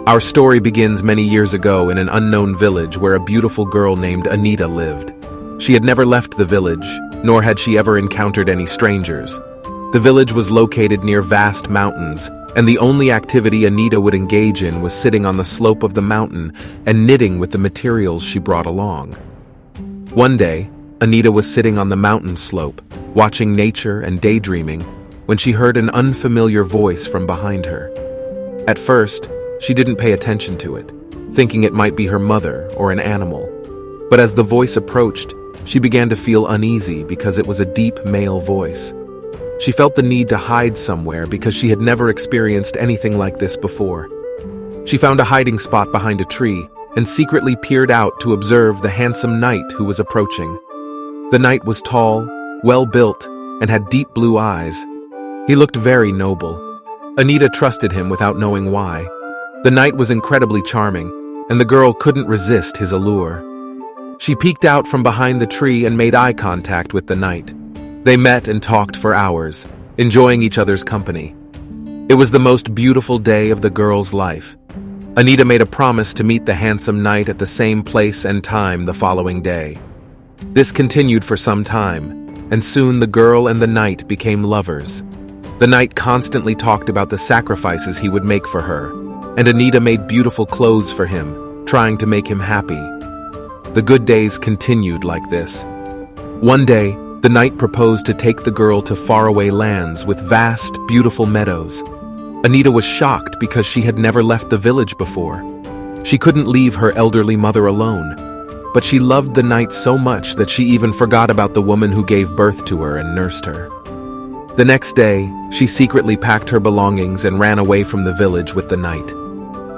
Our story begins many years ago in an unknown village where a beautiful girl named Anita lived. She had never left the village, nor had she ever encountered any strangers. The village was located near vast mountains, and the only activity Anita would engage in was sitting on the slope of the mountain and knitting with the materials she brought along. One day, Anita was sitting on the mountain slope, watching nature and daydreaming, when she heard an unfamiliar voice from behind her. At first, she didn't pay attention to it, thinking it might be her mother or an animal. But as the voice approached, she began to feel uneasy because it was a deep male voice. She felt the need to hide somewhere because she had never experienced anything like this before. She found a hiding spot behind a tree and secretly peered out to observe the handsome knight who was approaching. The knight was tall, well-built, and had deep blue eyes. He looked very noble. Anita trusted him without knowing why. The knight was incredibly charming, and the girl couldn't resist his allure. She peeked out from behind the tree and made eye contact with the knight. They met and talked for hours, enjoying each other's company. It was the most beautiful day of the girl's life. Anita made a promise to meet the handsome knight at the same place and time the following day. This continued for some time, and soon the girl and the knight became lovers. The knight constantly talked about the sacrifices he would make for her, and Anita made beautiful clothes for him, trying to make him happy. The good days continued like this. One day, the knight proposed to take the girl to faraway lands with vast, beautiful meadows. Anita was shocked because she had never left the village before. She couldn't leave her elderly mother alone, but she loved the knight so much that she even forgot about the woman who gave birth to her and nursed her. The next day, she secretly packed her belongings and ran away from the village with the knight.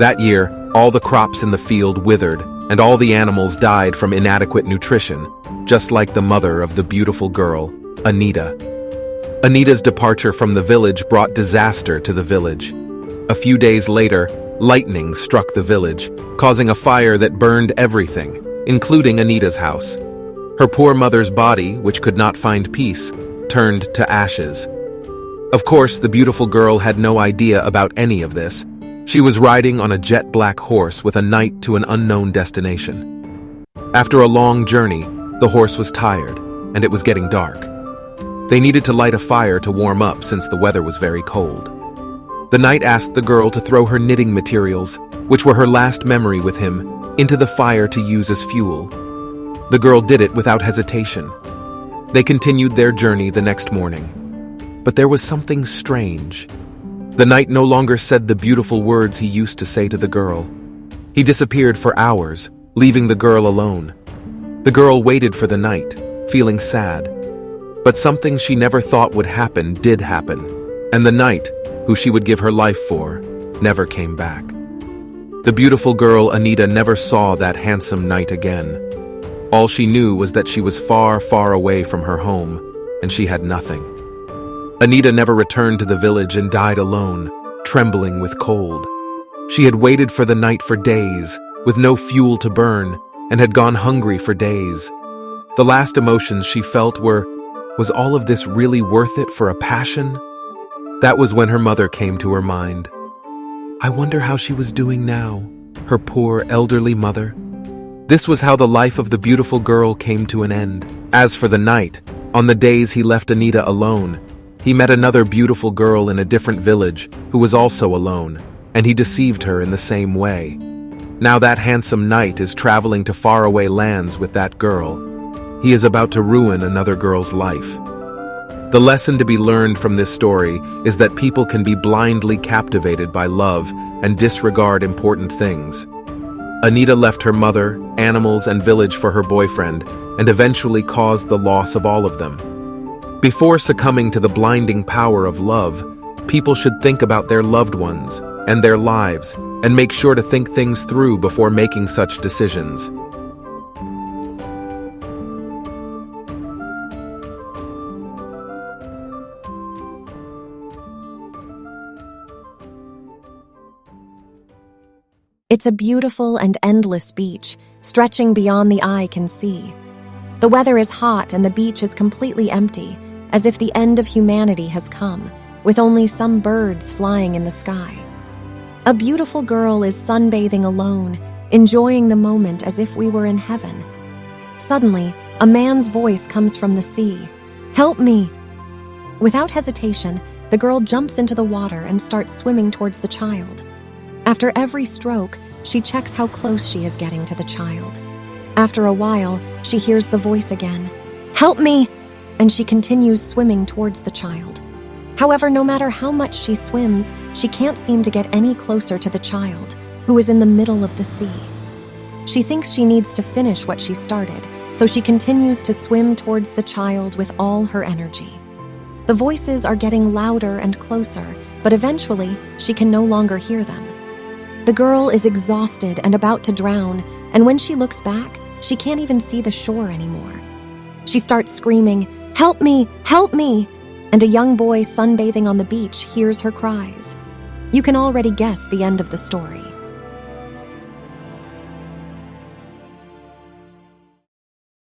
That year, all the crops in the field withered, and all the animals died from inadequate nutrition, just like the mother of the beautiful girl, Anita. Anita's departure from the village brought disaster to the village. A few days later, lightning struck the village, causing a fire that burned everything, including Anita's house. Her poor mother's body, which could not find peace, turned to ashes. Of course, the beautiful girl had no idea about any of this. She was riding on a jet-black horse with a knight to an unknown destination. After a long journey, the horse was tired, and it was getting dark. They needed to light a fire to warm up since the weather was very cold. The knight asked the girl to throw her knitting materials, which were her last memory with him, into the fire to use as fuel. The girl did it without hesitation. They continued their journey the next morning. But there was something strange. The knight no longer said the beautiful words he used to say to the girl. He disappeared for hours, leaving the girl alone. The girl waited for the knight, feeling sad. But something she never thought would happen did happen, and the knight, who she would give her life for, never came back. The beautiful girl Anita never saw that handsome knight again. All she knew was that she was far, far away from her home, and she had nothing. Anita never returned to the village and died alone, trembling with cold. She had waited for the night for days, with no fuel to burn, and had gone hungry for days. The last emotions she felt were, was all of this really worth it for a passion? That was when her mother came to her mind. I wonder how she was doing now, her poor elderly mother. This was how the life of the beautiful girl came to an end. As for the knight, on the days he left Anita alone, he met another beautiful girl in a different village who was also alone, and he deceived her in the same way. Now that handsome knight is traveling to faraway lands with that girl. He is about to ruin another girl's life. The lesson to be learned from this story is that people can be blindly captivated by love and disregard important things. Anita left her mother, animals, and village for her boyfriend, and eventually caused the loss of all of them. Before succumbing to the blinding power of love, people should think about their loved ones and their lives and make sure to think things through before making such decisions. It's a beautiful and endless beach, stretching beyond the eye can see. The weather is hot and the beach is completely empty, as if the end of humanity has come, with only some birds flying in the sky. A beautiful girl is sunbathing alone, enjoying the moment as if we were in heaven. Suddenly, a man's voice comes from the sea. "Help me!" Without hesitation, the girl jumps into the water and starts swimming towards the child. After every stroke, she checks how close she is getting to the child. After a while, she hears the voice again. "Help me!" And she continues swimming towards the child. However, no matter how much she swims, she can't seem to get any closer to the child, who is in the middle of the sea. She thinks she needs to finish what she started, so she continues to swim towards the child with all her energy. The voices are getting louder and closer, but eventually, she can no longer hear them. The girl is exhausted and about to drown, and when she looks back, she can't even see the shore anymore. She starts screaming, "Help me! Help me!" And a young boy sunbathing on the beach hears her cries. You can already guess the end of the story.